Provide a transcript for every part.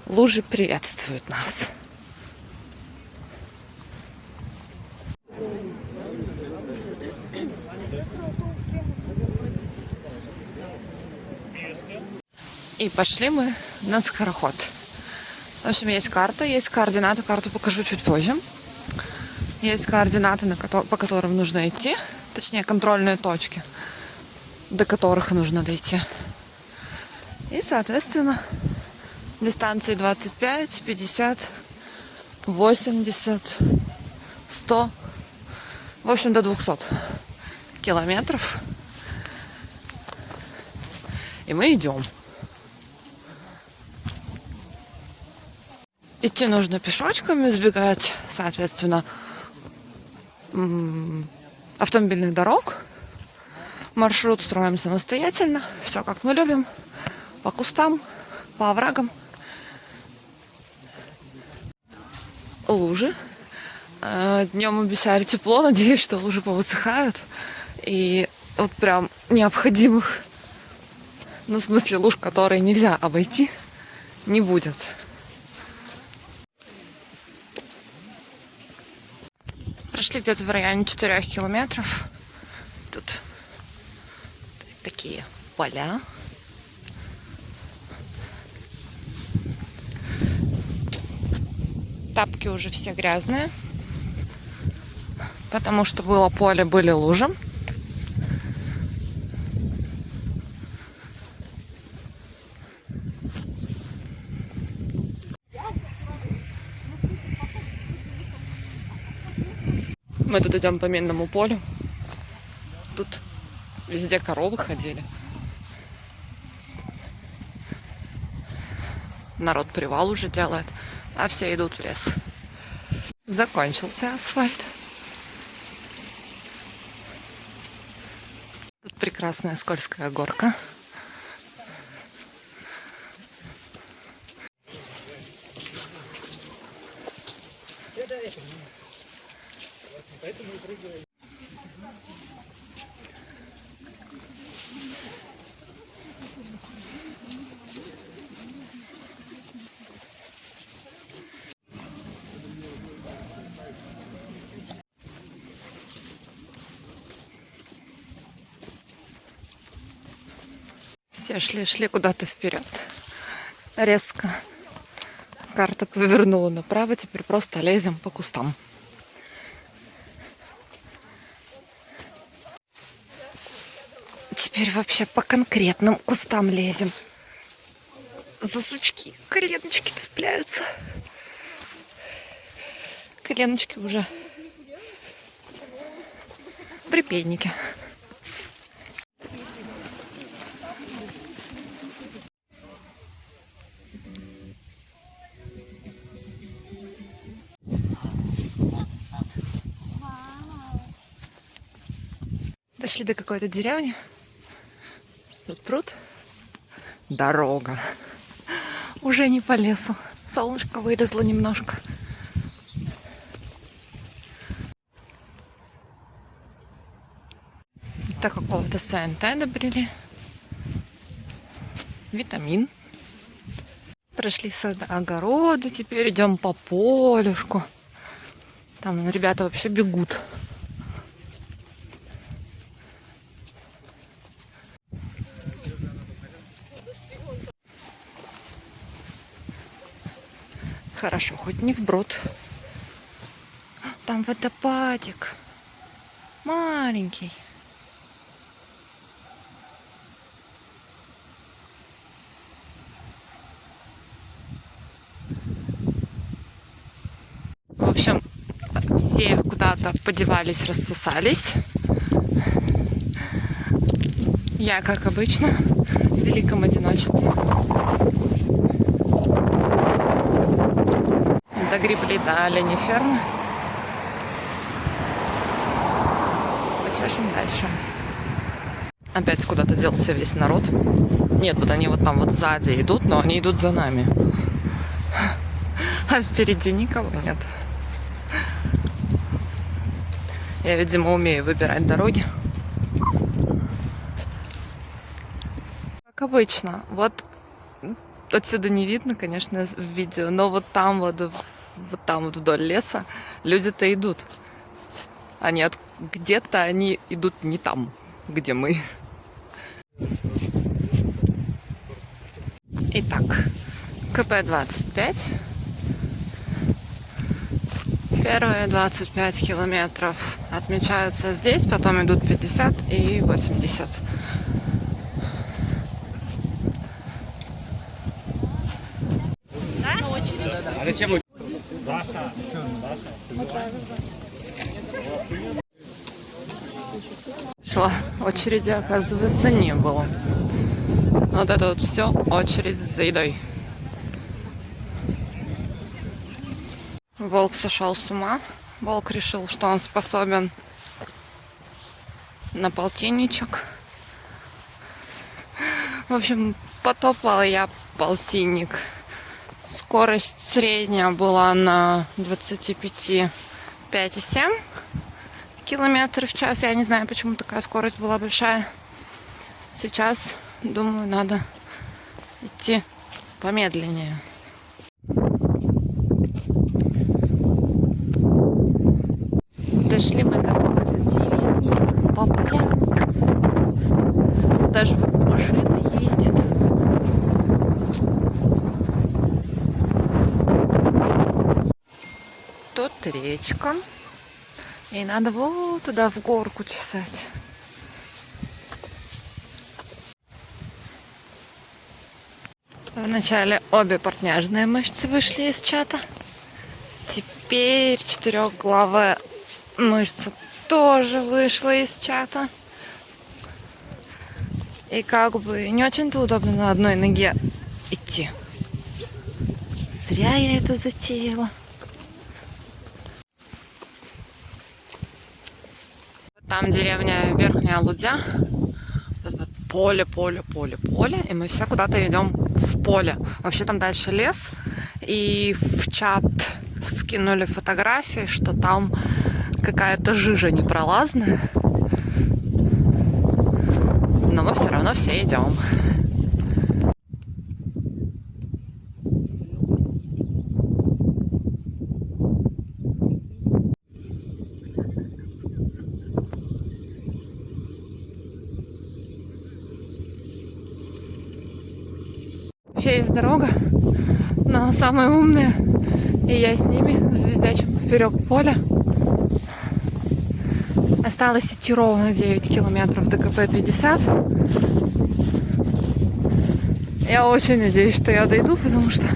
Лужи приветствуют нас. И пошли мы на скороход. В общем, есть карта, есть координаты. Карту покажу чуть позже. Есть координаты, по которым нужно идти. Точнее, контрольные точки, до которых нужно дойти. И, соответственно, дистанции 25, 50, 80, 100. В общем, до 200 километров. И мы идем. Идти нужно пешочком, избегать, соответственно, автомобильных дорог. Маршрут строим самостоятельно. Все как мы любим. По кустам, по оврагам. Лужи. Днем обещали тепло. Надеюсь, что лужи повысыхают. И вот прям необходимых, в смысле луж, которые нельзя обойти, не будет. Прошли где-то в районе 4 километров. Тут такие поля. Тапки уже все грязные, потому что было поле, были лужи. Мы тут идем по минному полю. Тут везде коровы ходили. Народ привал уже делает, а все идут в лес. Закончился асфальт. Тут прекрасная скользкая горка. Все шли куда-то вперед. Резко. Карта повернула направо, теперь просто лезем по кустам. Теперь вообще по конкретным кустам лезем. За сучки коленочки цепляются. Коленочки уже при пеннике. Дошли до какой-то деревни. Тут пруд. Дорога. Уже не по лесу. Солнышко вылезло немножко. До какого-то СНТ добрели. Витамин. Прошли сады, огороды. Теперь идем по полюшку. Там ребята вообще бегут. Хорошо, хоть не вброд. Там водопадик. Маленький. В общем, все куда-то подевались, рассосались. Я, как обычно, в великом одиночестве. Догребли до оленей фермы. Почешем дальше. Опять куда-то делся весь народ. Нет, вот они вот там вот сзади идут, но они идут за нами. А впереди никого нет. Я, видимо, умею выбирать дороги. Как обычно. Вот отсюда не видно, конечно, в видео, но вот там вот вдоль леса люди-то идут. Где-то они идут не там, где мы. Итак, КП-25. Первые 25 километров отмечаются здесь, потом идут 50 и 80. Шла. Очереди, оказывается, не было. Вот это вот все очередь за едой. Волк сошел с ума. Волк решил, что он способен на полтинничек. В общем, потопала я полтинник. Скорость средняя была на 25 5,7 километров в час. Я не знаю, почему такая скорость была большая. Сейчас, думаю, надо идти помедленнее. Дошли мы до какой-то деревни по полям. Тут даже машина ездит. Тут речка. И надо вот туда в горку чесать. Вначале обе портняжные мышцы вышли из чата. Теперь четырехглавая мышца тоже вышла из чата. И как бы не очень-то удобно на одной ноге идти. Зря я это затеяла. Там деревня Верхняя Лудзя. Вот поле. И мы все куда-то идем в поле. Вообще там дальше лес. И в чат скинули фотографии, что там какая-то жижа непролазная. Но мы все равно все идем. Вообще есть дорога, но самые умные, и я с ними звездячим поперек поля. Осталось идти ровно 9 километров до КП-50. Я очень надеюсь, что я дойду, потому что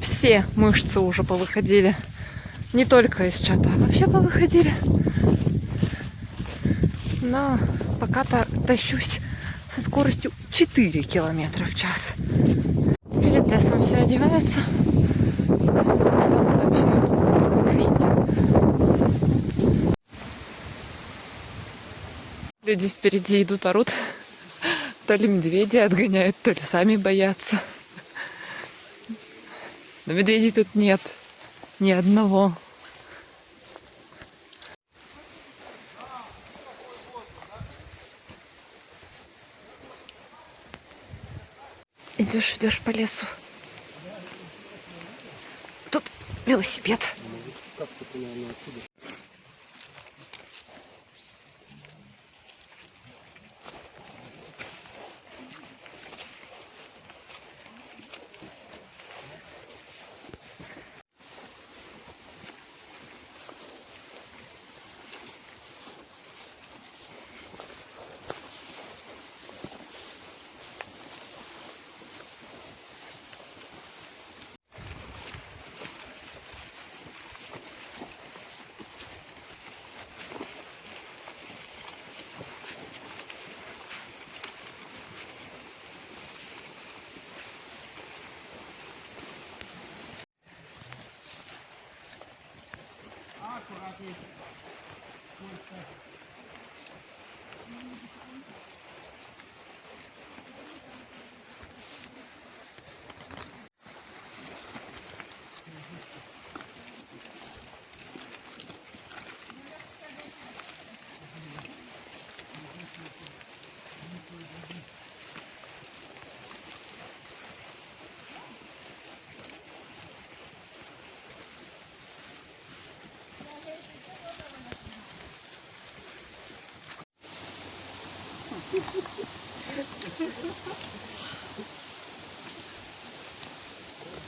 все мышцы уже повыходили. Не только из чата, а вообще повыходили. Но пока тащусь со скоростью 4 километра в час. Перед лесом все одеваются. Там вообще жесть. Люди впереди идут, орут. То ли медведи отгоняют, то ли сами боятся. Но медведей тут нет. Ни одного. Идешь по лесу. Тут велосипед.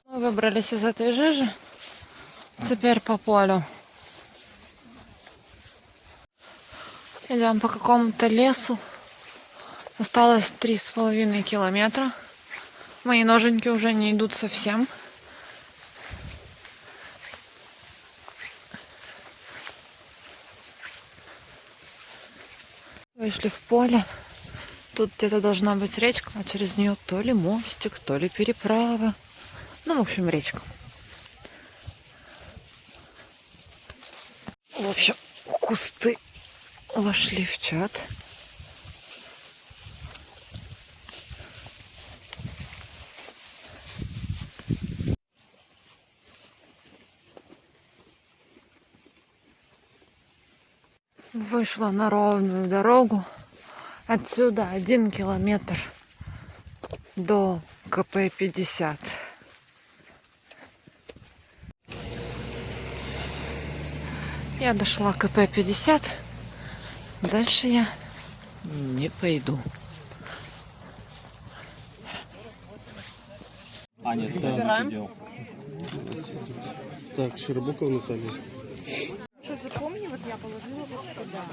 Мы выбрались из этой жижи. Теперь по полю. Идем по какому-то лесу. Осталось 3,5 километра. Мои ноженьки уже не идут совсем. Вышли в поле. Тут где-то должна быть речка, а через нее то ли мостик, то ли переправа. Ну, в общем, речка. В общем, кусты вошли в чат. Вышла на ровную дорогу. Отсюда 1 километр до КП-50. Я дошла к КП-50. Дальше я не пойду. А, нет, это Выбираем. делал. Так, Щербакова Наталья. Что, запомни, вот я положила вот туда.